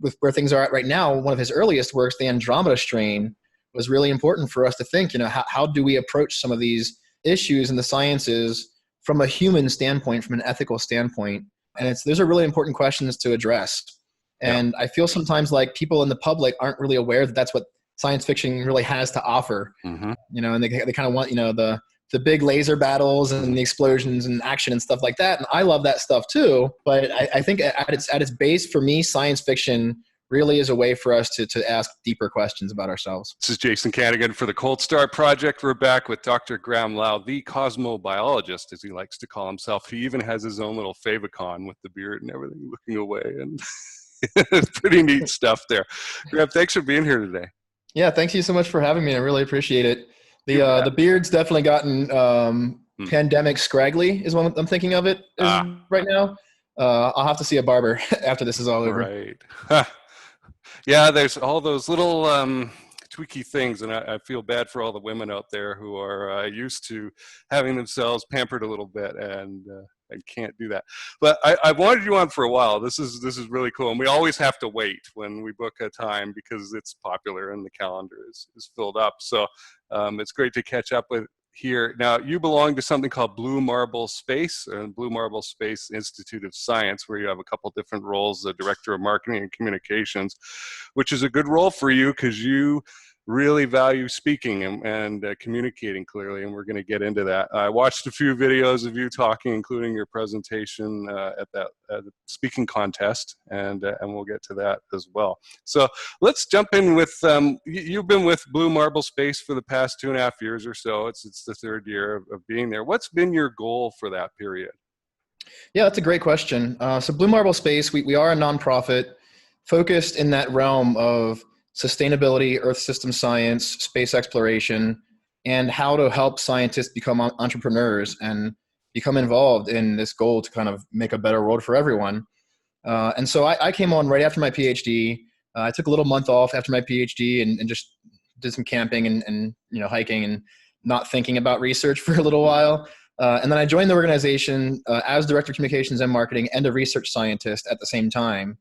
with where things are at right now, one of his earliest works, the Andromeda strain, was really important for us to think, how do we approach some of these issues in the sciences from a human standpoint, from an ethical standpoint? And those are really important questions to address. And I feel sometimes like people in the public aren't really aware that that's what science fiction really has to offer. And they kind of want, the big laser battles and the explosions and action and stuff like that. And I love that stuff too. But I think at its base, for me, science fiction really is a way for us to ask deeper questions about ourselves. This is Jason Canigan for the Cold Start Project. We're back with Dr. Graham Lau, the cosmobiologist, as he likes to call himself. He even has his own little favicon with the beard and everything looking away. And it's pretty neat stuff there. Graham, thanks for being here today. Yeah, thanks you so much for having me. I really appreciate it. The beard's definitely gotten pandemic scraggly is what I'm thinking of it right now. I'll have to see a barber after this is all over. Right. Yeah, there's all those little tweaky things, and I feel bad for all the women out there who are used to having themselves pampered a little bit and can't do that. But I wanted you on for a while. This is really cool, and we always have to wait when we book a time because it's popular and the calendar is filled up. So it's great to catch up with here. Now, you belong to something called Blue Marble Space, and Blue Marble Space Institute of Science, where you have a couple different roles, the Director of Marketing and Communications, which is a good role for you because you really value speaking and communicating clearly, and we're going to get into that. I watched a few videos of you talking, including your presentation at the speaking contest, and we'll get to that as well. So let's jump in with, you've been with Blue Marble Space for the past 2.5 years or so. It's the third year of being there. What's been your goal for that period? Yeah, that's a great question. So Blue Marble Space, we are a nonprofit focused in that realm of sustainability, Earth system science, space exploration, and how to help scientists become entrepreneurs and become involved in this goal to kind of make a better world for everyone. And so I came on right after my PhD. I took a little month off after my PhD and just did some camping and hiking and not thinking about research for a little while. And then I joined the organization as Director of Communications and Marketing and a research scientist at the same time.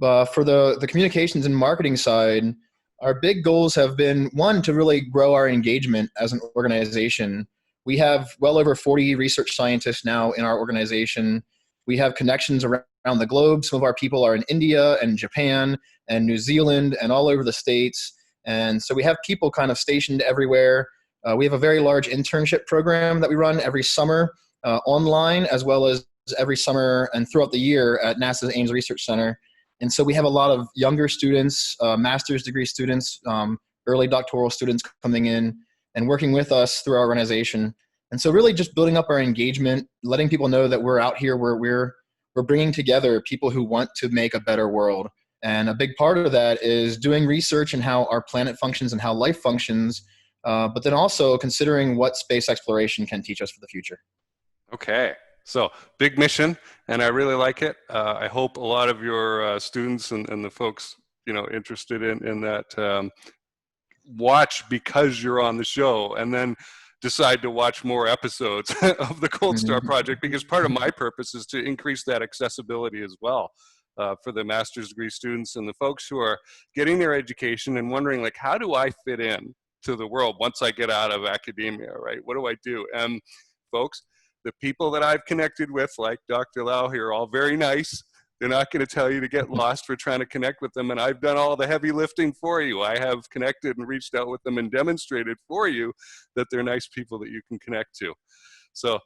For the communications and marketing side, our big goals have been, one, to really grow our engagement as an organization. We have well over 40 research scientists now in our organization. We have connections around the globe. Some of our people are in India and Japan and New Zealand and all over the States. And so we have people kind of stationed everywhere. We have a very large internship program that we run every summer online, as well as every summer and throughout the year at NASA's Ames Research Center. And so we have a lot of younger students, master's degree students, early doctoral students coming in and working with us through our organization. And so really just building up our engagement, letting people know that we're out here, we're bringing together people who want to make a better world. And a big part of that is doing research in how our planet functions and how life functions, but then also considering what space exploration can teach us for the future. Okay. So big mission, and I really like it. I hope a lot of your students and the folks interested in that watch because you're on the show, and then decide to watch more episodes of the Cold Start Project, because part of my purpose is to increase that accessibility as well for the master's degree students and the folks who are getting their education and wondering, like, how do I fit in to the world once I get out of academia, right? What do I do? And folks, the people that I've connected with, like Dr. Lau here, are all very nice. They're not going to tell you to get lost for trying to connect with them. And I've done all the heavy lifting for you. I have connected and reached out with them and demonstrated for you that they're nice people that you can connect to. So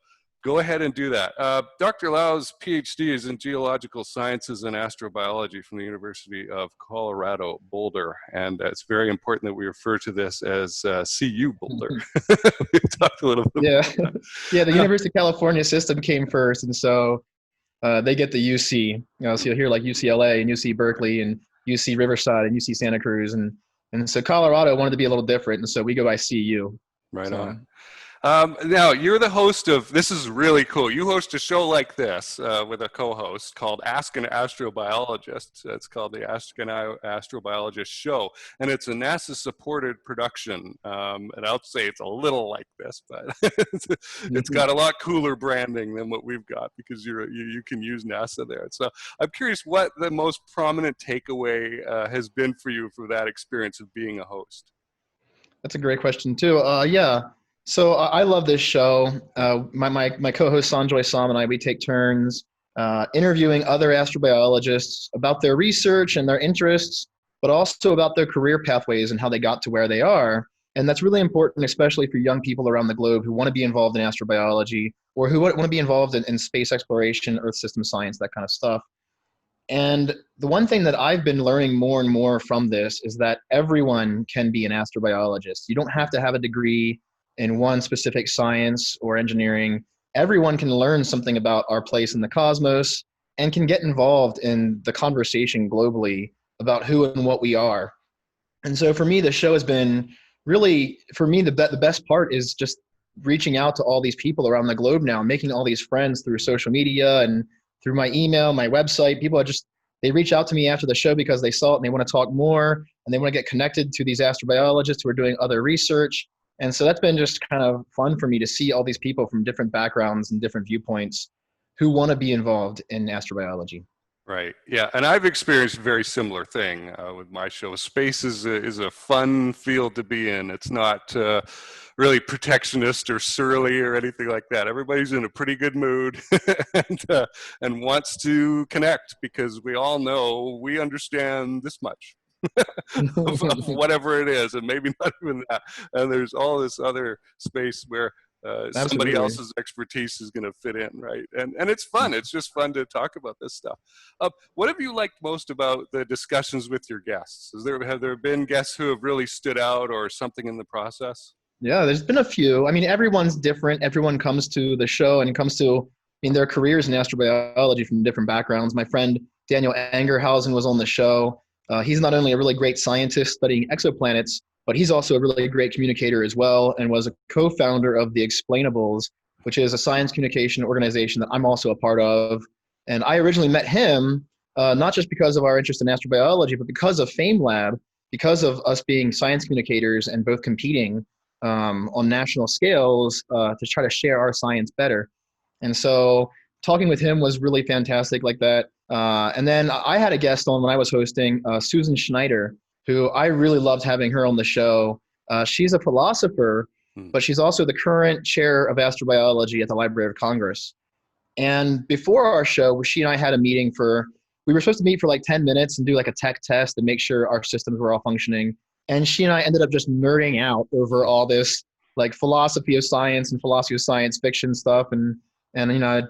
go ahead and do that. Dr. Lau's PhD is in geological sciences and astrobiology from the University of Colorado, Boulder. And it's very important that we refer to this as CU Boulder. We've talked a little bit about that. Yeah, the University of California system came first. And so they get the UC. So you'll hear like UCLA and UC Berkeley and UC Riverside and UC Santa Cruz. And so Colorado wanted to be a little different. And so we go by CU. Right on. Now, you're the host of, this is really cool. You host a show like this with a co-host called Ask An Astrobiologist. It's called the Ask An Astrobiologist Show, and it's a NASA-supported production. And I'll say it's a little like this, but it's got a lot cooler branding than what we've got because you can use NASA there. So I'm curious what the most prominent takeaway has been for you for that experience of being a host. That's a great question too. Yeah. So I love this show. My co-host Sanjoy Sam and I, we take turns interviewing other astrobiologists about their research and their interests, but also about their career pathways and how they got to where they are. And that's really important, especially for young people around the globe who want to be involved in astrobiology or who want to be involved in space exploration, Earth system science, that kind of stuff. And the one thing that I've been learning more and more from this is that everyone can be an astrobiologist. You don't have to have a degree in one specific science or engineering. Everyone can learn something about our place in the cosmos and can get involved in the conversation globally about who and what we are. And so for me, the show has been really, for me, the best part is just reaching out to all these people around the globe now, making all these friends through social media and through my email, my website. People are just, they reach out to me after the show because they saw it and they want to talk more and they want to get connected to these astrobiologists who are doing other research. And so that's been just kind of fun for me to see all these people from different backgrounds and different viewpoints who want to be involved in astrobiology. Right. Yeah, and I've experienced a very similar thing with my show. Space is a fun field to be in. It's not really protectionist or surly or anything like that. Everybody's in a pretty good mood and wants to connect because we all know we understand this much of whatever it is, and maybe not even that. And there's all this other space where somebody else's expertise is going to fit in, right? And it's fun. It's just fun to talk about this stuff. What have you liked most about the discussions with your guests? Have there been guests who have really stood out or something in the process? Yeah, there's been a few. I mean, everyone's different. Everyone comes to the show and comes to, their careers in astrobiology from different backgrounds. My friend Daniel Angerhausen was on the show. He's not only a really great scientist studying exoplanets, but he's also a really great communicator as well and was a co-founder of the Explainables, which is a science communication organization that I'm also a part of. And I originally met him not just because of our interest in astrobiology, but because of FameLab, because of us being science communicators and both competing on national scales to try to share our science better. And so talking with him was really fantastic like that. And then I had a guest on when I was hosting, Susan Schneider, who I really loved having her on the show. She's a philosopher, but she's also the current chair of astrobiology at the Library of Congress. And before our show, she and I had a meeting we were supposed to meet for like 10 minutes and do like a tech test and make sure our systems were all functioning. And she and I ended up just nerding out over all this like philosophy of science and philosophy of science fiction stuff. And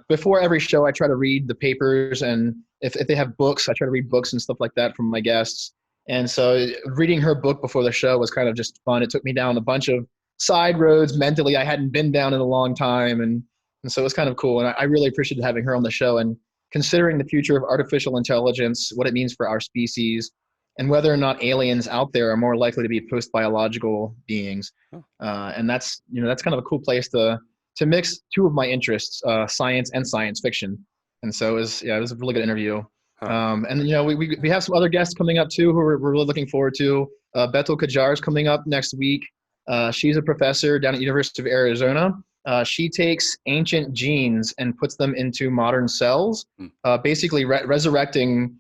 before every show, I try to read the papers, and if they have books, I try to read books and stuff like that from my guests. And so reading her book before the show was kind of just fun. It took me down a bunch of side roads mentally I hadn't been down in a long time. And so it was kind of cool. And I really appreciated having her on the show and considering the future of artificial intelligence, what it means for our species, and whether or not aliens out there are more likely to be post-biological beings. And that's kind of a cool place to mix two of my interests, science and science fiction. And so it was a really good interview. And we have some other guests coming up too who we're really looking forward to. Betul Kajar is coming up next week. She's a professor down at University of Arizona. She takes ancient genes and puts them into modern cells, basically resurrecting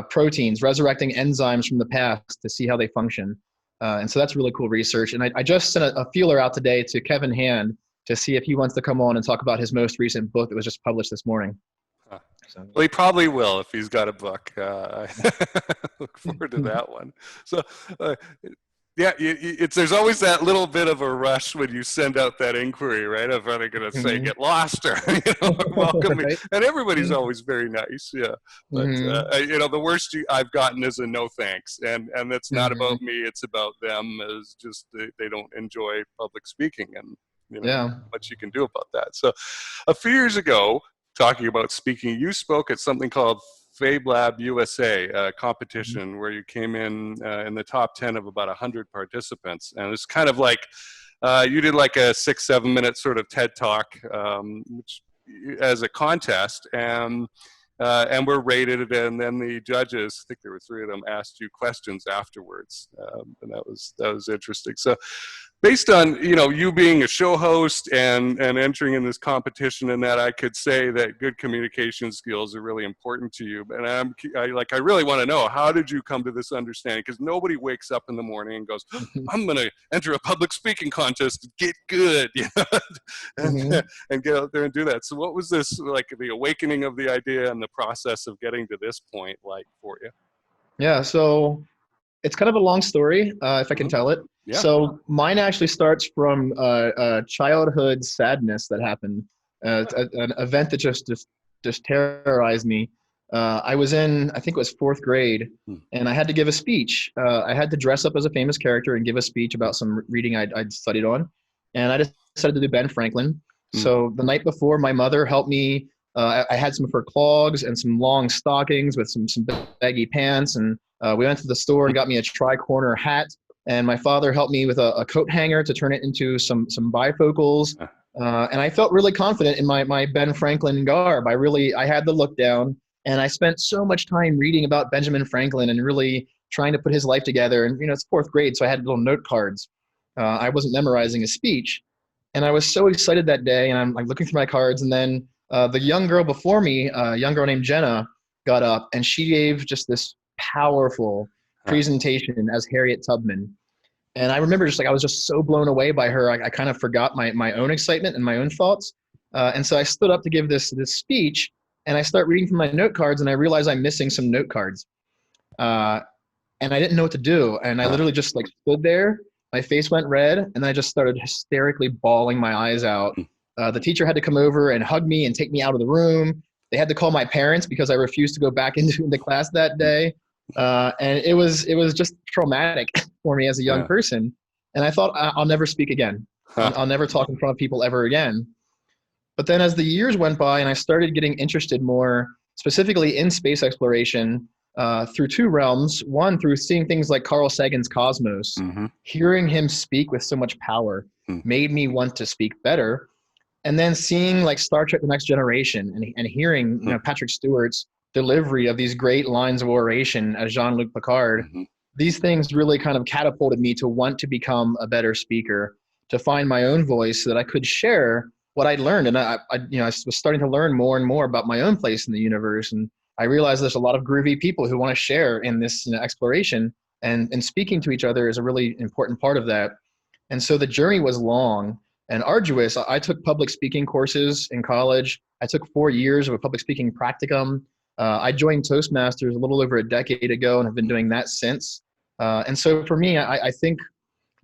proteins, resurrecting enzymes from the past to see how they function. And so that's really cool research. And I just sent a feeler out today to Kevin Hand to see if he wants to come on and talk about his most recent book that was just published this morning. So, well, he probably will if he's got a book. I look forward to that one. So, yeah, there's always that little bit of a rush when you send out that inquiry, right? Of are they going to say get lost or welcome me? And everybody's always very nice, yeah. But the worst I've gotten is a no thanks, and that's not about me. It's about them. As just they don't enjoy public speaking, and what you can do about that. So, a few years ago, talking about speaking, you spoke at something called FameLab USA competition where you came in the top 10 of about 100 participants. And it's kind of like you did like a 6-7 minute sort of TED talk, which as a contest, and were rated, and then the judges, I think there were 3 of them, asked you questions afterwards, and that was interesting. So based on, you know, you being a show host and entering in this competition, and that, I could say that good communication skills are really important to you. And I really want to know, how did you come to this understanding? Because nobody wakes up in the morning and goes, I'm going to enter a public speaking contest and get good, you know, and get out there and do that. So what was this, like, the awakening of the idea and the process of getting to this point like for you? Yeah, so it's kind of a long story, if I can tell it. Yeah. So mine actually starts from a childhood sadness that happened, an event that just terrorized me. I was in, I think it was 4th grade, and I had to give a speech. I had to dress up as a famous character and give a speech about some reading I'd studied on, and I decided to do Ben Franklin. So the night before, my mother helped me. I had some of her clogs and some long stockings with some baggy pants, and we went to the store and got me a tri-corner hat. And my father helped me with a coat hanger to turn it into some bifocals. And I felt really confident in my Ben Franklin garb. I had the look down, and I spent so much time reading about Benjamin Franklin and really trying to put his life together. And, you know, it's 4th grade, so I had little note cards. I wasn't memorizing a speech. And I was so excited that day, and I'm like looking through my cards, and then the young girl before me, a young girl named Jenna, got up, and she gave just this powerful presentation as Harriet Tubman. And I remember I was just so blown away by her. I kind of forgot my own excitement and my own thoughts. And so I stood up to give this speech, and I start reading from my note cards, and I realize I'm missing some note cards. And I didn't know what to do. And I literally just like stood there. My face went red, and I just started hysterically bawling my eyes out. The teacher had to come over and hug me and take me out of the room. They had to call my parents because I refused to go back into the class that day. And it was just traumatic for me as a young person. And I thought, I'll never speak again. I'll never talk in front of people ever again. But then as the years went by and I started getting interested more specifically in space exploration, through 2 realms. One, through seeing things like Carl Sagan's Cosmos, hearing him speak with so much power made me want to speak better. And then seeing like Star Trek: The Next Generation and hearing, you know, Patrick Stewart's delivery of these great lines of oration as Jean-Luc Picard, these things really kind of catapulted me to want to become a better speaker, to find my own voice so that I could share what I'd learned. And I was starting to learn more and more about my own place in the universe. And I realized there's a lot of groovy people who want to share in this, you know, exploration, and speaking to each other is a really important part of that. And so the journey was long and arduous. I took public speaking courses in college. I took 4 years of a public speaking practicum. I joined Toastmasters a little over a decade ago and have been doing that since. And so for me, I think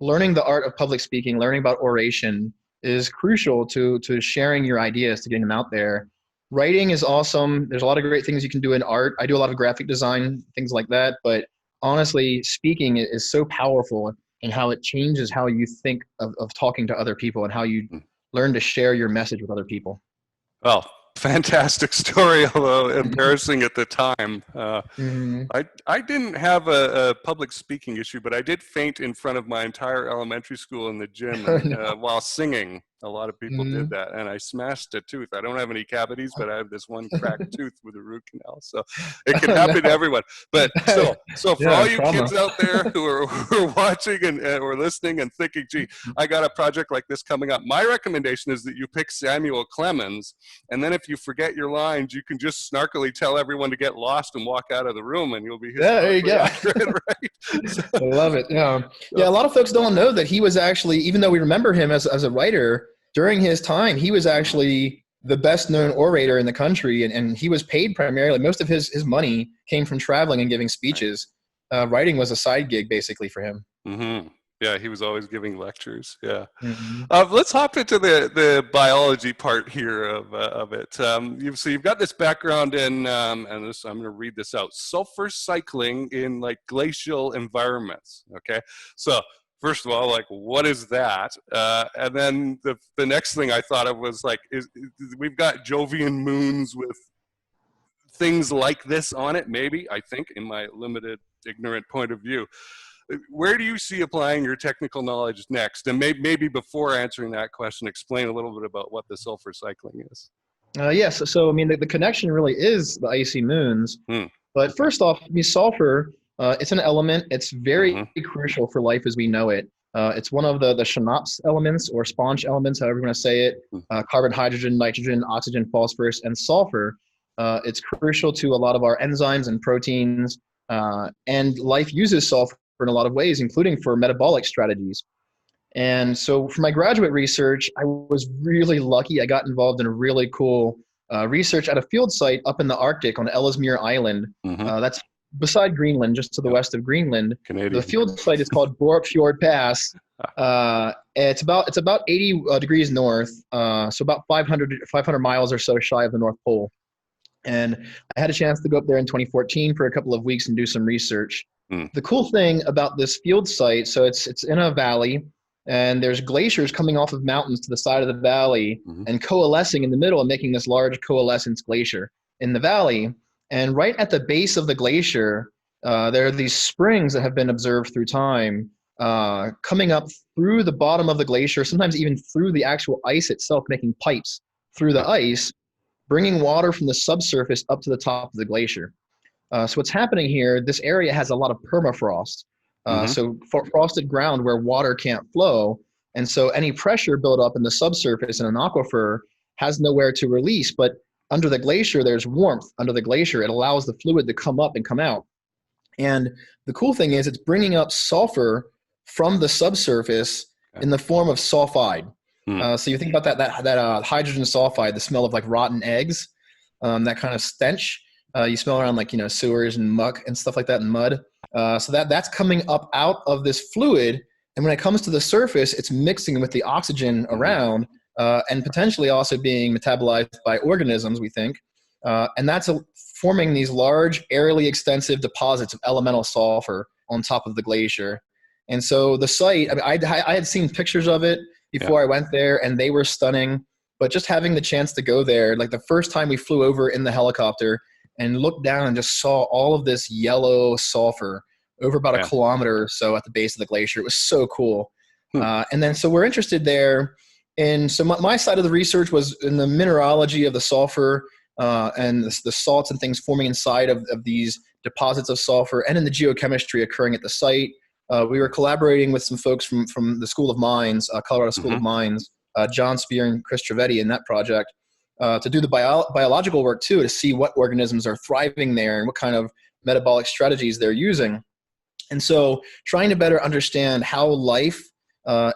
learning the art of public speaking, learning about oration is crucial to sharing your ideas, to getting them out there. Writing is awesome. There's a lot of great things you can do in art. I do a lot of graphic design, things like that. But honestly, speaking is so powerful in how it changes how you think of talking to other people and how you learn to share your message with other people. Well, fantastic story, although embarrassing at the time. I didn't have a public speaking issue, but I did faint in front of my entire elementary school in the gym while singing. A lot of people did that, and I smashed a tooth. I don't have any cavities, but I have this one cracked tooth with a root canal. So it can happen to everyone. But so for all you kids out there who are watching and or listening and thinking, gee, I got a project like this coming up, my recommendation is that you pick Samuel Clemens, and then if you forget your lines, you can just snarkily tell everyone to get lost and walk out of the room, and you'll be there you go. Accurate, right? So, I love it. Yeah, a lot of folks don't know that he was actually, even though we remember him as a writer, during his time, he was actually the best known orator in the country, and he was paid primarily. Most of his money came from traveling and giving speeches. Writing was a side gig basically for him. Yeah, he was always giving lectures. Yeah. Let's hop into the biology part here of it. So you've got this background in, and this, I'm going to read this out, sulfur cycling in like glacial environments. Okay. So first of all, like, what is that? And then the next thing I thought of was like, we've got Jovian moons with things like this on it, maybe, I think, in my limited, ignorant point of view. where do you see applying your technical knowledge next? And maybe before answering that question, explain a little bit about what the sulfur cycling is. Yes. So, I mean, the connection really is the icy moons. But first off, I mean, sulfur, it's an element. It's very crucial for life as we know it. It's one of the Schnapp's elements or sponge elements, however you want to say it. Carbon, hydrogen, nitrogen, oxygen, phosphorus, and sulfur. It's crucial to a lot of our enzymes and proteins. And life uses sulfur in a lot of ways, including for metabolic strategies. And so for my graduate research, I was really lucky. I got involved in a really cool research at a field site up in the Arctic on Ellesmere Island. That's beside Greenland, just to the west of Greenland. Canadian. The field site is called Borup Fjord Pass. It's about 80 degrees north, so about 500 miles or so shy of the North Pole. And I had a chance to go up there in 2014 for a couple of weeks and do some research. The cool thing about this field site, so it's in a valley, and there's glaciers coming off of mountains to the side of the valley and coalescing in the middle and making this large coalescence glacier in the valley. And right at the base of the glacier, there are these springs that have been observed through time coming up through the bottom of the glacier, sometimes even through the actual ice itself, making pipes through the ice, bringing water from the subsurface up to the top of the glacier. So what's happening here, this area has a lot of permafrost. So frosted ground where water can't flow. And so any pressure built up in the subsurface in an aquifer has nowhere to release. But under the glacier, there's warmth under the glacier. It allows the fluid to come up and come out. And the cool thing is it's bringing up sulfur from the subsurface in the form of sulfide. So you think about that hydrogen sulfide, the smell of like rotten eggs, that kind of stench. You smell around like, sewers and muck and stuff like that and mud. So that's coming up out of this fluid. And when it comes to the surface, it's mixing with the oxygen around and potentially also being metabolized by organisms, we think. And that's forming these large, aerially extensive deposits of elemental sulfur on top of the glacier. And so the site, I mean, I had seen pictures of it before I went there, and they were stunning. But just having the chance to go there, like the first time we flew over in the helicopter and looked down and just saw all of this yellow sulfur over about a kilometer or so at the base of the glacier. It was so cool. And then so we're interested there. And so my side of the research was in the mineralogy of the sulfur and the salts and things forming inside of these deposits of sulfur, and in the geochemistry occurring at the site. We were collaborating with some folks from the School of Mines, Colorado School of Mines, John Spear and Chris Trivedi in that project, to do the biological work too, to see what organisms are thriving there and what kind of metabolic strategies they're using. And so trying to better understand how life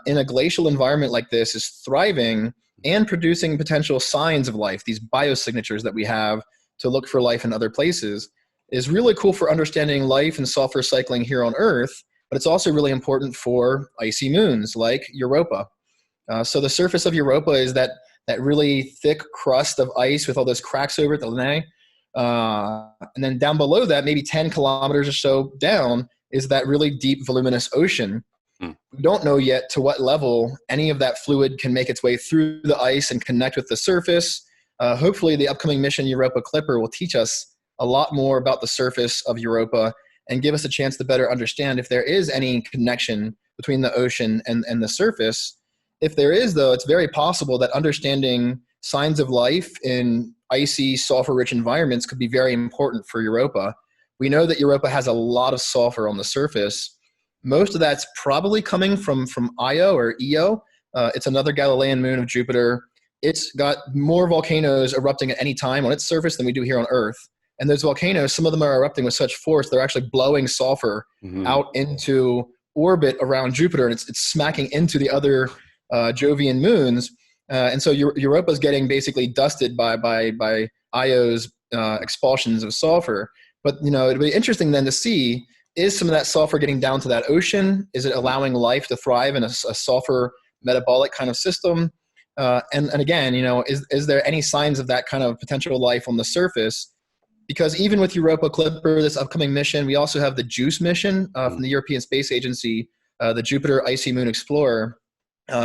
in a glacial environment like this is thriving and producing potential signs of life, these biosignatures that we have to look for life in other places, is really cool for understanding life and sulfur cycling here on Earth, but it's also really important for icy moons like Europa. So the surface of Europa is that really thick crust of ice with all those cracks over it, the Linnae. And then down below that, maybe 10 kilometers or so down, is that really deep, voluminous ocean. We don't know yet to what level any of that fluid can make its way through the ice and connect with the surface. Hopefully the upcoming mission Europa Clipper will teach us a lot more about the surface of Europa and give us a chance to better understand if there is any connection between the ocean and the surface. If there is, though, it's very possible that understanding signs of life in icy, sulfur-rich environments could be very important for Europa. We know that Europa has a lot of sulfur on the surface. Most of that's probably coming from Io or Io. It's another Galilean moon of Jupiter. It's got more volcanoes erupting at any time on its surface than we do here on Earth. And those volcanoes, some of them are erupting with such force, they're actually blowing sulfur out into orbit around Jupiter, and it's smacking into the other Jovian moons. And so Europa is getting basically dusted by Io's expulsions of sulfur. But, it'd be interesting then to see, is some of that sulfur getting down to that ocean? Is it allowing life to thrive in a sulfur metabolic kind of system? And again, is there any signs of that kind of potential life on the surface? Because even with Europa Clipper, this upcoming mission, we also have the JUICE mission from the European Space Agency, the Jupiter Icy Moon Explorer.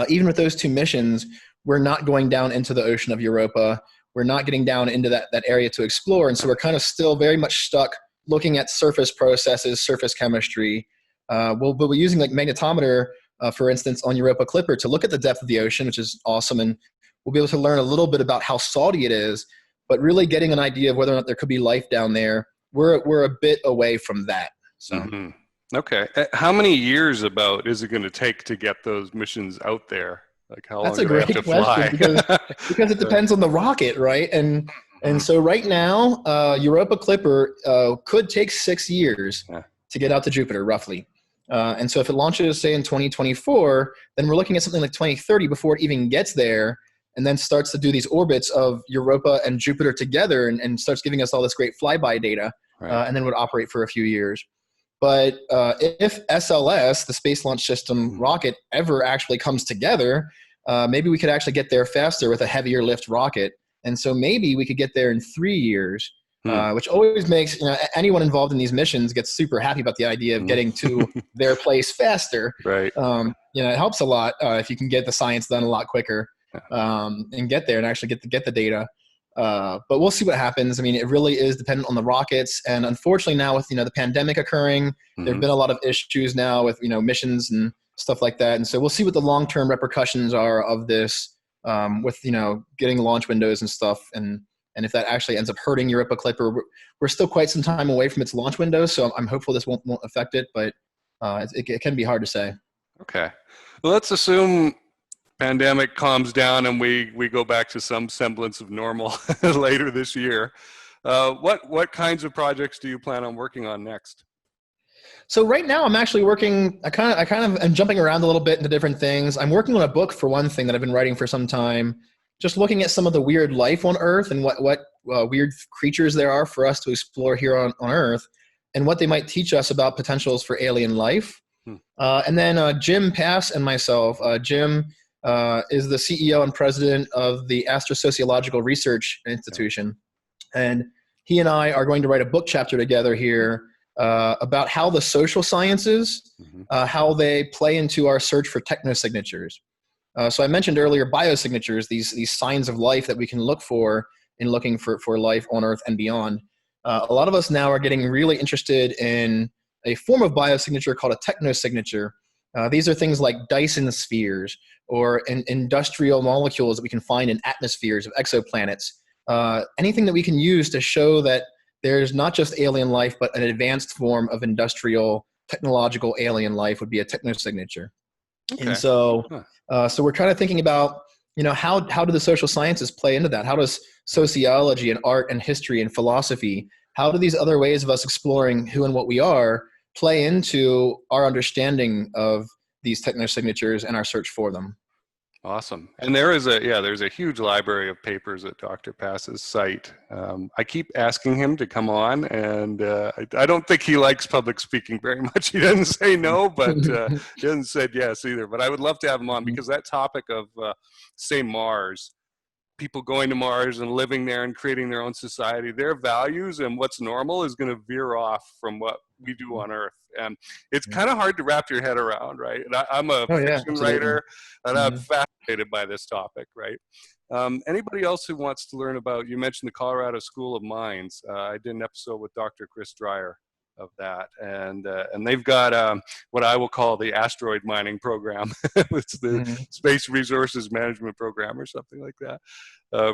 Even with those two missions, we're not going down into the ocean of Europa. We're not getting down into that area to explore. And so we're kind of still very much stuck looking at surface processes, surface chemistry, But we're using like magnetometer, for instance, on Europa Clipper to look at the depth of the ocean, which is awesome. And we'll be able to learn a little bit about how salty it is, but really getting an idea of whether or not there could be life down there. We're a bit away from that. So. Mm-hmm. Okay. How many years about is it going to take to get those missions out there? Like how long That's a do they have great to question fly? because it depends on the rocket, right? And so right now, Europa Clipper could take 6 years Yeah. to get out to Jupiter, roughly. And so if it launches, say, in 2024, then we're looking at something like 2030 before it even gets there, and then starts to do these orbits of Europa and Jupiter together, and starts giving us all this great flyby data, Right. and then would operate for a few years. But if SLS, the Space Launch System rocket, ever actually comes together, maybe we could actually get there faster with a heavier lift rocket. And so maybe we could get there in 3 years, which always makes anyone involved in these missions gets super happy about the idea of getting to their place faster. Right. It helps a lot if you can get the science done a lot quicker and get there and actually get the data. But we'll see what happens. I mean, it really is dependent on the rockets, and unfortunately now with the pandemic occurring, there have been a lot of issues now with missions and stuff like that. And so we'll see what the long-term repercussions are of this, with getting launch windows and stuff, and if that actually ends up hurting Europa Clipper. We're still quite some time away from its launch window, so I'm hopeful this won't affect it, but it can be hard to say. Okay. Well, let's assume pandemic calms down and we go back to some semblance of normal later this year. What kinds of projects do you plan on working on next? So right now I'm actually working, I kind of am jumping around a little bit into different things. I'm working on a book, for one thing, that I've been writing for some time, just looking at some of the weird life on Earth and what weird creatures there are for us to explore here on Earth, and what they might teach us about potentials for alien life. And then Jim Pass and myself, Jim is the CEO and president of the Astrosociological Research Institution. And he and I are going to write a book chapter together here about how the social sciences, how they play into our search for technosignatures. So I mentioned earlier biosignatures, these signs of life that we can look for in looking for life on Earth and beyond. A lot of us now are getting really interested in a form of biosignature called a technosignature. These are things like Dyson spheres or industrial molecules that we can find in atmospheres of exoplanets. Anything that we can use to show that there's not just alien life, but an advanced form of industrial, technological alien life would be a technosignature. Okay. And so we're kind of thinking about, how do the social sciences play into that? How does sociology and art and history and philosophy, how do these other ways of us exploring who and what we are play into our understanding of these technosignatures and our search for them? Awesome. And there's a huge library of papers at Dr. Pass's site. I keep asking him to come on, and I don't think he likes public speaking very much. He doesn't say no, but he hasn't said yes either. But I would love to have him on, because that topic of, say, Mars, people going to Mars and living there and creating their own society, their values and what's normal is going to veer off from what we do on Earth. And it's kind of hard to wrap your head around, right? And I'm a fiction writer, and I'm fascinated by this topic, right? Anybody else who wants to learn about, you mentioned the Colorado School of Mines. I did an episode with Dr. Chris Dreyer of that, and they've got what I will call the asteroid mining program. It's the Space Resources Management Program or something like that.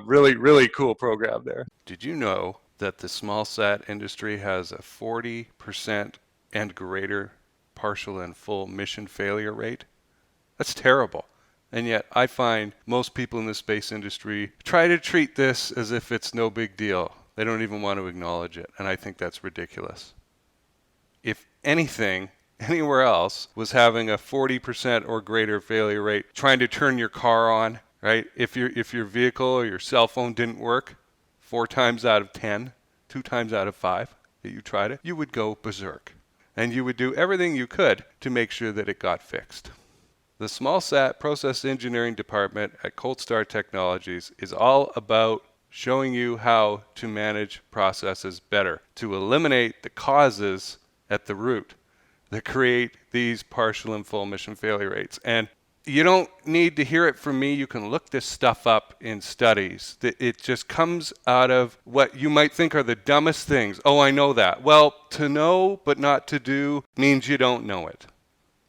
Really, really cool program there. Did you know that the small sat industry has a 40% and greater partial and full mission failure rate? That's terrible. And yet I find most people in the space industry try to treat this as if it's no big deal. They don't even want to acknowledge it, and I think that's ridiculous. If anything, anywhere else was having a 40% or greater failure rate, trying to turn your car on, right? If your vehicle or your cell phone didn't work 4 times out of 10, 2 times out of 5 that you tried it, you would go berserk. And you would do everything you could to make sure that it got fixed. The Small Sat Process Engineering Department at Cold Star Technologies is all about showing you how to manage processes better, to eliminate the causes at the root that create these partial and full mission failure rates. And You don't need to hear it from me. You can look this stuff up in studies. It just comes out of what you might think are the dumbest things. Oh, I know that. Well, to know but not to do means you don't know it.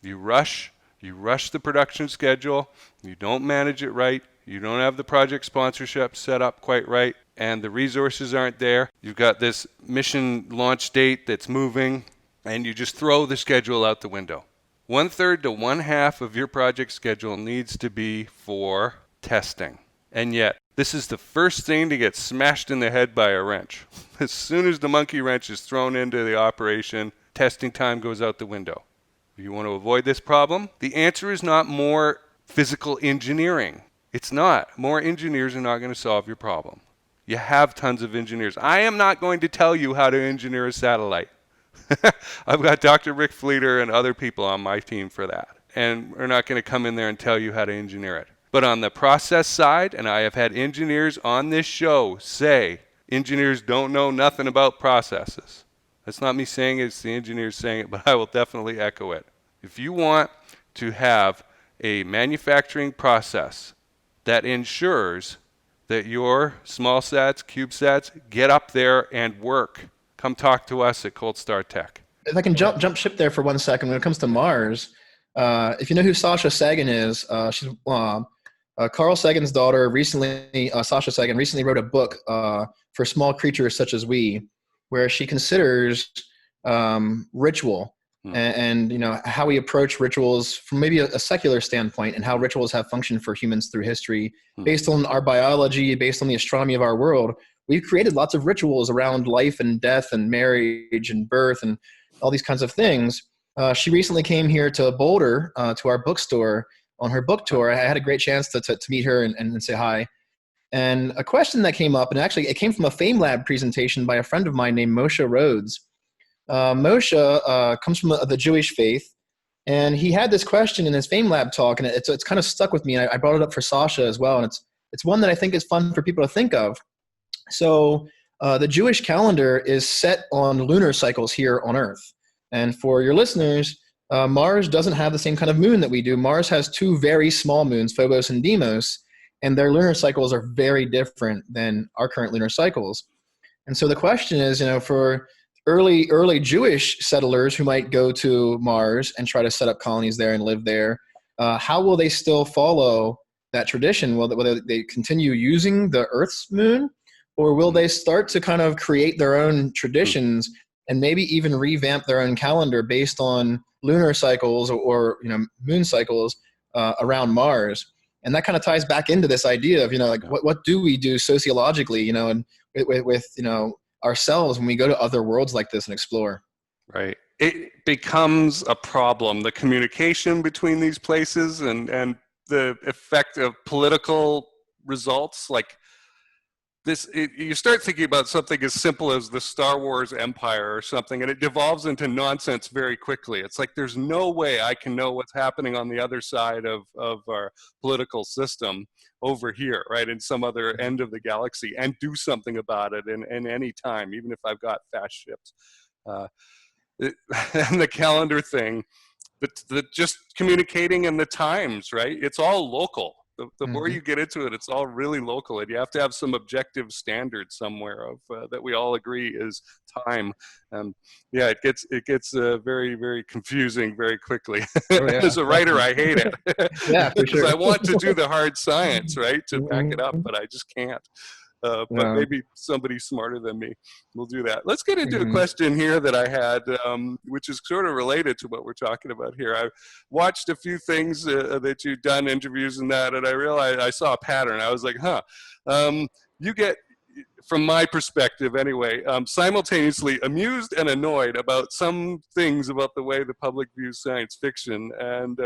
You rush the production schedule, you don't manage it right, you don't have the project sponsorship set up quite right, and the resources aren't there. You've got this mission launch date that's moving, and you just throw the schedule out the window. 1/3 to 1/2 of your project schedule needs to be for testing. And yet, this is the first thing to get smashed in the head by a wrench. As soon as the monkey wrench is thrown into the operation, testing time goes out the window. You want to avoid this problem? The answer is not more physical engineering. It's not. More engineers are not going to solve your problem. You have tons of engineers. I am not going to tell you how to engineer a satellite. I've got Dr. Rick Fleeter and other people on my team for that. And we're not going to come in there and tell you how to engineer it. But on the process side, and I have had engineers on this show say, engineers don't know nothing about processes. That's not me saying it, it's the engineers saying it, but I will definitely echo it. If you want to have a manufacturing process that ensures that your small sats, CubeSats get up there and work, come talk to us at Cold Star Tech. If I can jump ship there for 1 second, when it comes to Mars, if you know who Sasha Sagan is, she's Carl Sagan's daughter. Recently, Sasha Sagan recently wrote a book for small creatures such as we, where she considers ritual and you know how we approach rituals from maybe a secular standpoint, and how rituals have functioned for humans through history based on our biology, based on the astronomy of our world. We've created lots of rituals around life and death and marriage and birth and all these kinds of things. She recently came here to Boulder to our bookstore on her book tour. I had a great chance to meet her and say hi. And a question that came up, and actually it came from a FameLab presentation by a friend of mine named Moshe Rhodes. Moshe comes from the Jewish faith, and he had this question in his FameLab talk, and it's kind of stuck with me. I brought it up for Sasha as well, and it's one that I think is fun for people to think of. So the Jewish calendar is set on lunar cycles here on Earth. And for your listeners, Mars doesn't have the same kind of moon that we do. Mars has two very small moons, Phobos and Deimos, and their lunar cycles are very different than our current lunar cycles. And so the question is, you know, for early Jewish settlers who might go to Mars and try to set up colonies there and live there, how will they still follow that tradition? Will they continue using the Earth's moon, or will they start to kind of create their own traditions and maybe even revamp their own calendar based on lunar cycles or you know, moon cycles around Mars? And that kind of ties back into this idea of, you know, like what do we do sociologically, you know, and with you know, ourselves when we go to other worlds like this and explore. Right. It becomes a problem, the communication between these places and the effect of political results. Like this, you start thinking about something as simple as the Star Wars Empire or something, and it devolves into nonsense very quickly. It's like there's no way I can know what's happening on the other side of our political system over here, right, in some other end of the galaxy, and do something about it in any time, even if I've got fast ships. And the calendar thing, the just communicating and the times, right? It's all local. The more you get into it, it's all really local, and you have to have some objective standard somewhere of that we all agree is time. Yeah, it gets very, very confusing very quickly. Oh, yeah. As a writer, I hate it. Yeah, for sure. Because I want to do the hard science, right, to back it up, but I just can't. But maybe somebody smarter than me will do that. Let's get into a question here that I had, which is sort of related to what we're talking about here. I watched a few things that you've done, interviews and that, and I realized I saw a pattern. I was like, you get, from my perspective anyway, simultaneously amused and annoyed about some things about the way the public views science fiction, and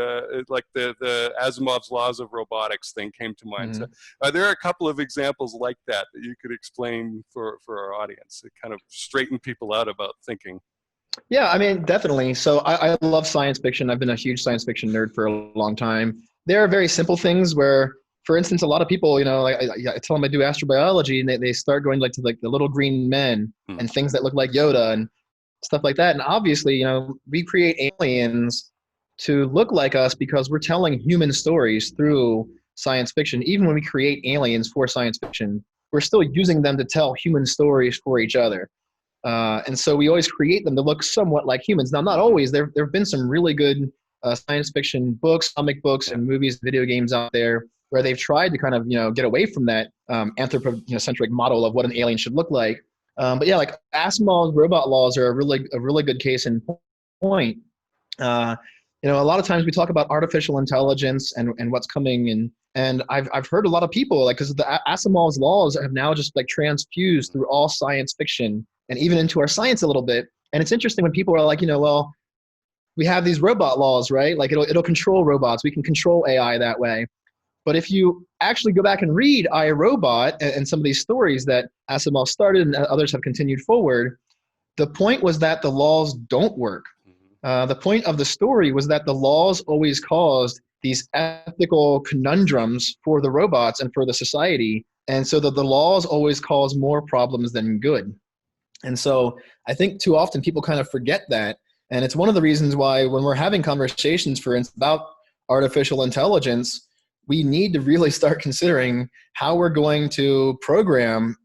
like the Asimov's laws of robotics thing came to mind. So are there a couple of examples like that you could explain for our audience to kind of straighten people out about thinking? Yeah, I mean, definitely. So I love science fiction. I've been a huge science fiction nerd for a long time. There are very simple things where, for instance, a lot of people, you know, like I tell them I do astrobiology, and they start going to the little green men and things that look like Yoda and stuff like that. And obviously, you know, we create aliens to look like us because we're telling human stories through science fiction. Even when we create aliens for science fiction, we're still using them to tell human stories for each other. And so we always create them to look somewhat like humans. Now, not always. There have been some really good science fiction books, comic books, and movies, video games out there where they've tried to kind of get away from that anthropocentric model of what an alien should look like. But yeah, like Asimov's robot laws are a really good case in point. A lot of times we talk about artificial intelligence and what's coming, and I've heard a lot of people, like, because the Asimov's laws have now just like transfused through all science fiction and even into our science a little bit. And it's interesting when people are like, well, we have these robot laws, right? Like it'll control robots. We can control AI that way. But if you actually go back and read I, Robot and some of these stories that Asimov started and others have continued forward, the point was that the laws don't work. The point of the story was that the laws always caused these ethical conundrums for the robots and for the society. And so that the laws always cause more problems than good. And so I think too often people kind of forget that. And it's one of the reasons why when we're having conversations, for instance, about artificial intelligence, we need to really start considering how we're going to program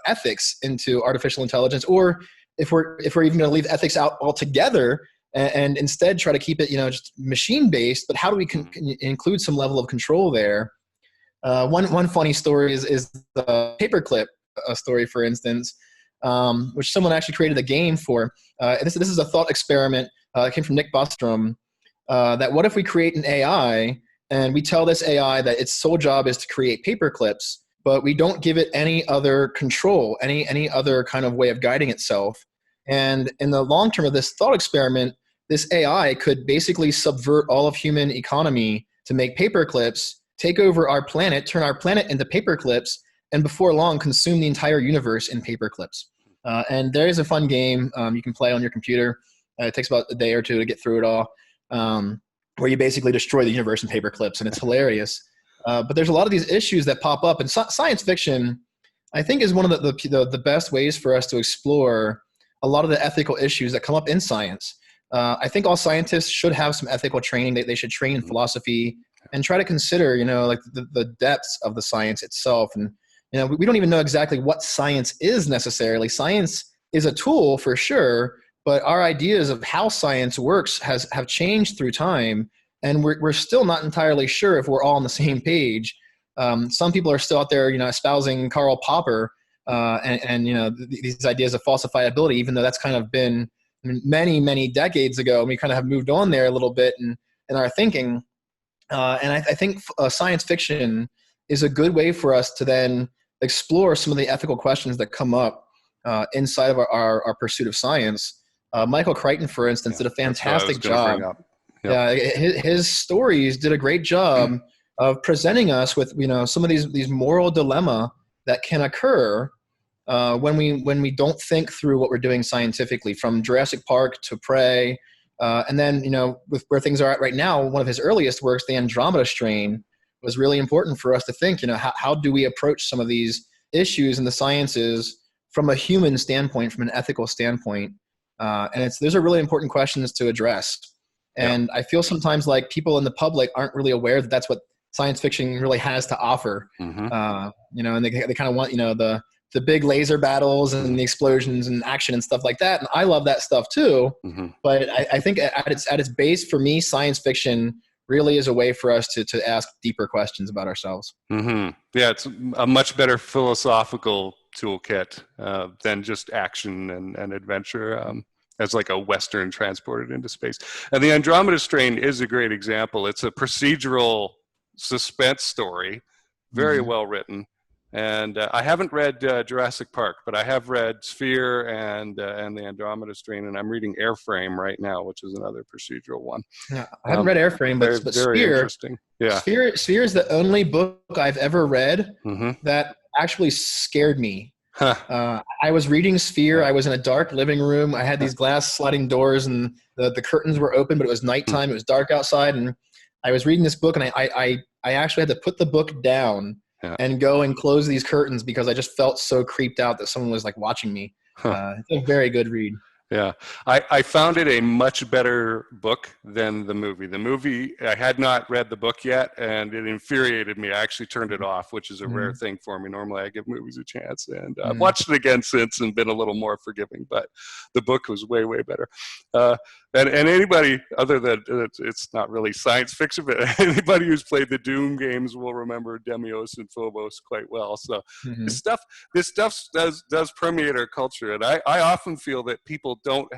ethics into artificial intelligence, or if we're even going to leave ethics out altogether and instead try to keep it, just machine-based, but how do we include some level of control there? One funny story is the paperclip story, for instance, which someone actually created a game for. This is a thought experiment. It came from Nick Bostrom. That what if we create an AI and we tell this AI that its sole job is to create paper clips, but we don't give it any other control, any other kind of way of guiding itself. And in the long term of this thought experiment, this AI could basically subvert all of human economy to make paper clips, take over our planet, turn our planet into paper clips, and before long consume the entire universe in paper clips. And there is a fun game you can play on your computer. It takes about a day or two to get through it all. Where you basically destroy the universe in paper clips, and it's hilarious. But there's a lot of these issues that pop up, and science fiction, I think, is one of the best ways for us to explore a lot of the ethical issues that come up in science. I think all scientists should have some ethical training. They should train in philosophy and try to consider, like the depths of the science itself. And we don't even know exactly what science is necessarily. Science is a tool for sure, but our ideas of how science works have changed through time, and we're still not entirely sure if we're all on the same page. Some people are still out there, espousing Karl Popper and these ideas of falsifiability, even though that's kind of been many, many decades ago, and we kind of have moved on there a little bit in our thinking. And I think science fiction is a good way for us to then explore some of the ethical questions that come up inside of our pursuit of science. Michael Crichton, for instance, did a fantastic job. Yeah, his stories did a great job of presenting us with some of these moral dilemma that can occur when we don't think through what we're doing scientifically. From Jurassic Park to Prey, and then with where things are at right now, one of his earliest works, The Andromeda Strain, was really important for us to think. How do we approach some of these issues in the sciences from a human standpoint, from an ethical standpoint? And those are really important questions to address. And I feel sometimes like people in the public aren't really aware that that's what science fiction really has to offer. And they kind of want, the big laser battles and the explosions and action and stuff like that. And I love that stuff too. But I think at its base, for me, science fiction really is a way for us to ask deeper questions about ourselves. Yeah, it's a much better philosophical toolkit than just action and adventure. As like a Western transported into space. And the Andromeda Strain is a great example. It's a procedural suspense story, very well written. And I haven't read Jurassic Park, but I have read Sphere and the Andromeda Strain, and I'm reading Airframe right now, which is another procedural one. Yeah, I haven't read Airframe, but very Sphere, interesting. Yeah, Sphere is the only book I've ever read that actually scared me. I was reading Sphere. I was in a dark living room. I had these glass sliding doors, and the curtains were open, but it was nighttime. It was dark outside, and I was reading this book, and I actually had to put the book down and go and close these curtains because I just felt so creeped out that someone was like watching me. It's a very good read. Yeah, I found it a much better book than the movie. The movie, I had not read the book yet, and it infuriated me. I actually turned it off, which is a rare thing for me. Normally, I give movies a chance, and I've watched it again since and been a little more forgiving. But the book was way, way better. And anybody other than it's not really science fiction, but anybody who's played the Doom games will remember Demios and Phobos quite well. So this stuff does permeate our culture, and I often feel that people don't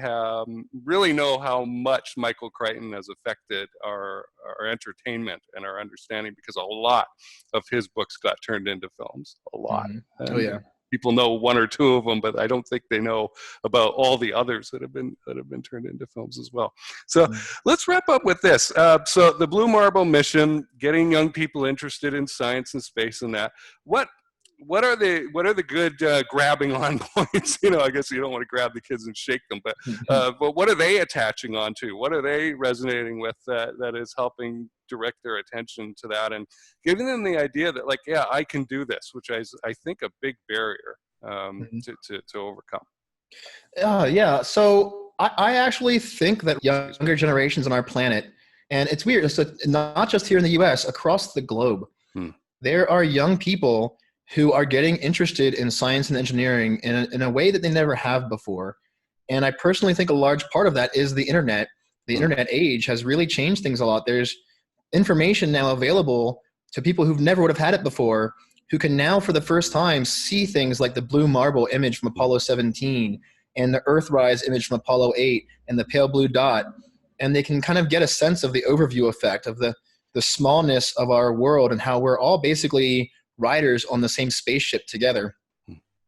really know how much Michael Crichton has affected our entertainment and our understanding, because a lot of his books got turned into films. A lot. Oh yeah. People know one or two of them, but I don't think they know about all the others that have been turned into films as well. So let's wrap up with this. So the Blue Marble mission, getting young people interested in science and space and that. What are the good grabbing on points? You know, I guess you don't want to grab the kids and shake them, but what are they attaching on to? What are they resonating with that is helping direct their attention to that and giving them the idea that, like, yeah, I can do this, which I think a big barrier to overcome. Yeah. So I actually think that younger generations on our planet, and it's weird, so not just here in the US, across the globe, there are young people who are getting interested in science and engineering in a way that they never have before. And I personally think a large part of that is the internet. The internet age has really changed things a lot. There's information now available to people who never would have had it before, who can now for the first time see things like the blue marble image from Apollo 17 and the Earthrise image from Apollo 8 and the pale blue dot. And they can kind of get a sense of the overview effect of the smallness of our world and how we're all basically riders on the same spaceship together.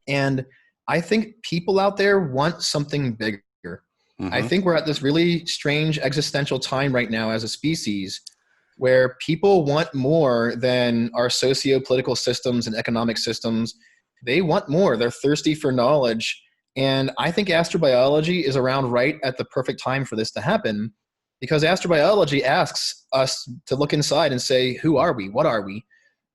And I think people out there want something bigger. I think we're at this really strange existential time right now as a species where people want more than our socio-political systems and economic systems. They want more. They're thirsty for knowledge. And I think astrobiology is around right at the perfect time for this to happen, because astrobiology asks us to look inside and say, who are we? What are we?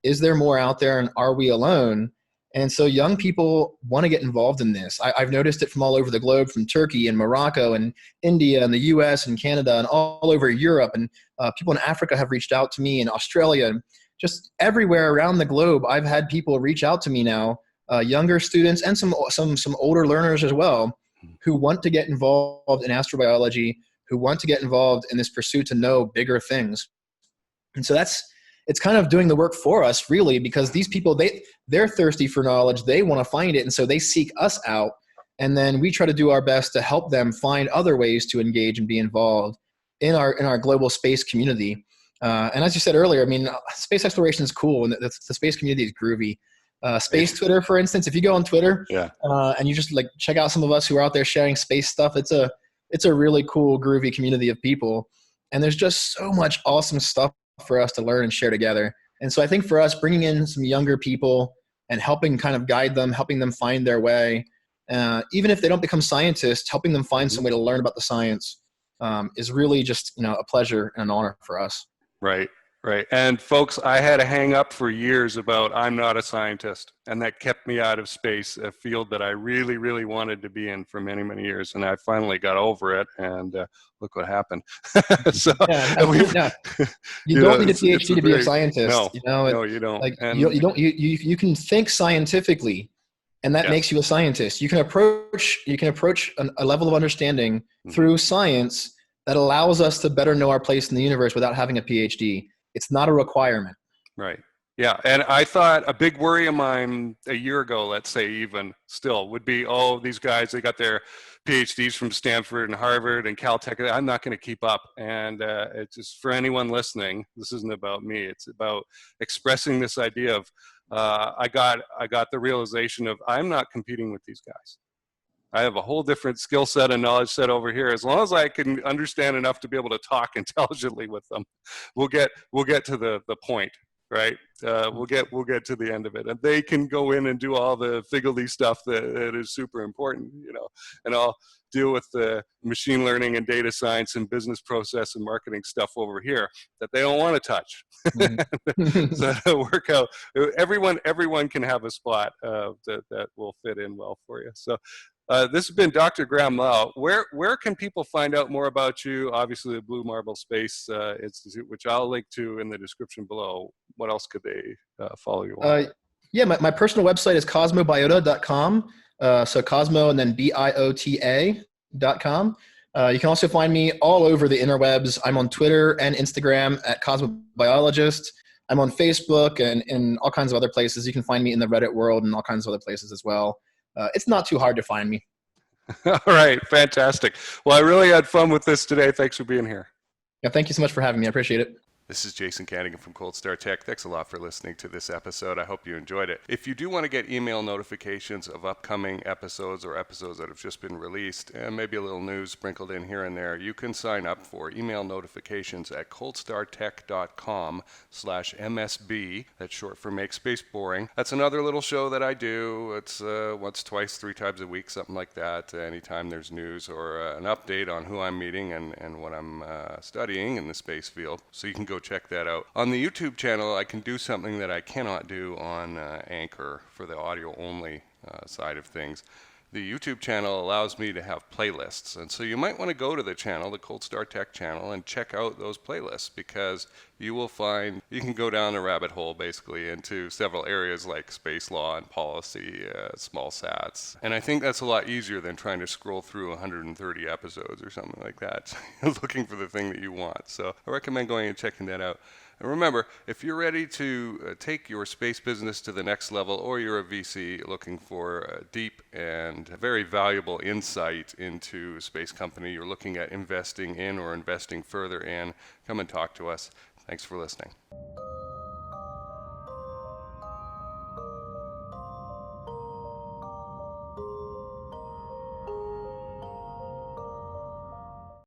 Is there more out there, and are we alone? And so young people want to get involved in this. I've noticed it from all over the globe, from Turkey and Morocco and India and the US and Canada and all over Europe. And people in Africa have reached out to me, in Australia, and just everywhere around the globe. I've had people reach out to me now, younger students and some older learners as well, who want to get involved in astrobiology, who want to get involved in this pursuit to know bigger things. And so it's kind of doing the work for us, really, because these people, they're thirsty for knowledge. They want to find it. And so they seek us out. And then we try to do our best to help them find other ways to engage and be involved in our global space community. And as you said earlier, I mean, space exploration is cool, and the space community is groovy. Space Twitter, for instance, if you go on Twitter and you just like check out some of us who are out there sharing space stuff, it's a really cool, groovy community of people. And there's just so much awesome stuff for us to learn and share together. And so I think for us, bringing in some younger people and helping kind of guide them, helping them find their way, even if they don't become scientists, helping them find some way to learn about the science is really just, a pleasure and an honor for us. Right. And folks, I had a hang up for years about I'm not a scientist, and that kept me out of space, a field that I really, really wanted to be in for many, many years. And I finally got over it, and look what happened. So you don't need a PhD to be a scientist. No, you don't. Like you can think scientifically, and that makes you a scientist. You can approach a level of understanding through science that allows us to better know our place in the universe without having a PhD. It's not a requirement. Right. Yeah. And I thought a big worry of mine a year ago, let's say even still, would be, oh, these guys, they got their PhDs from Stanford and Harvard and Caltech. I'm not going to keep up. And it's just for anyone listening, this isn't about me. It's about expressing this idea of I got the realization of I'm not competing with these guys. I have a whole different skill set and knowledge set over here. As long as I can understand enough to be able to talk intelligently with them, we'll get to the point, right? We'll get to the end of it, and they can go in and do all the figgledy stuff that is super important, and I'll deal with the machine learning and data science and business process and marketing stuff over here that they don't want to touch. So it'll work out. Everyone can have a spot that will fit in well for you. So This has been Dr. Graham Lau. Where can people find out more about you? Obviously, the Blue Marble Space Institute, which I'll link to in the description below. What else could they follow you on? Yeah, my personal website is cosmobiota.com. So Cosmo and then biota.com. You can also find me all over the interwebs. I'm on Twitter and Instagram at Cosmobiologist. I'm on Facebook and all kinds of other places. You can find me in the Reddit world and all kinds of other places as well. It's not too hard to find me. All right, fantastic. Well, I really had fun with this today. Thanks for being here. Yeah, thank you so much for having me. I appreciate it. This is Jason Cannigan from Cold Star Tech. Thanks a lot for listening to this episode. I hope you enjoyed it. If you do want to get email notifications of upcoming episodes or episodes that have just been released, and maybe a little news sprinkled in here and there, you can sign up for email notifications at coldstartech.com/MSB. That's short for Make Space Boring. That's another little show that I do. It's once, twice, 3 times a week, something like that. Anytime there's news or an update on who I'm meeting and what I'm studying in the space field. So you can go check that out. On the YouTube channel, I can do something that I cannot do on Anchor for the audio only side of things. The YouTube channel allows me to have playlists, and so you might want to go to the channel, the Cold Star Tech channel, and check out those playlists, because you will find you can go down a rabbit hole basically into several areas like space law and policy, small sats, and I think that's a lot easier than trying to scroll through 130 episodes or something like that, looking for the thing that you want. So I recommend going and checking that out. And remember, if you're ready to take your space business to the next level, or you're a VC looking for deep and very valuable insight into a space company you're looking at investing in or investing further in, come and talk to us. Thanks for listening.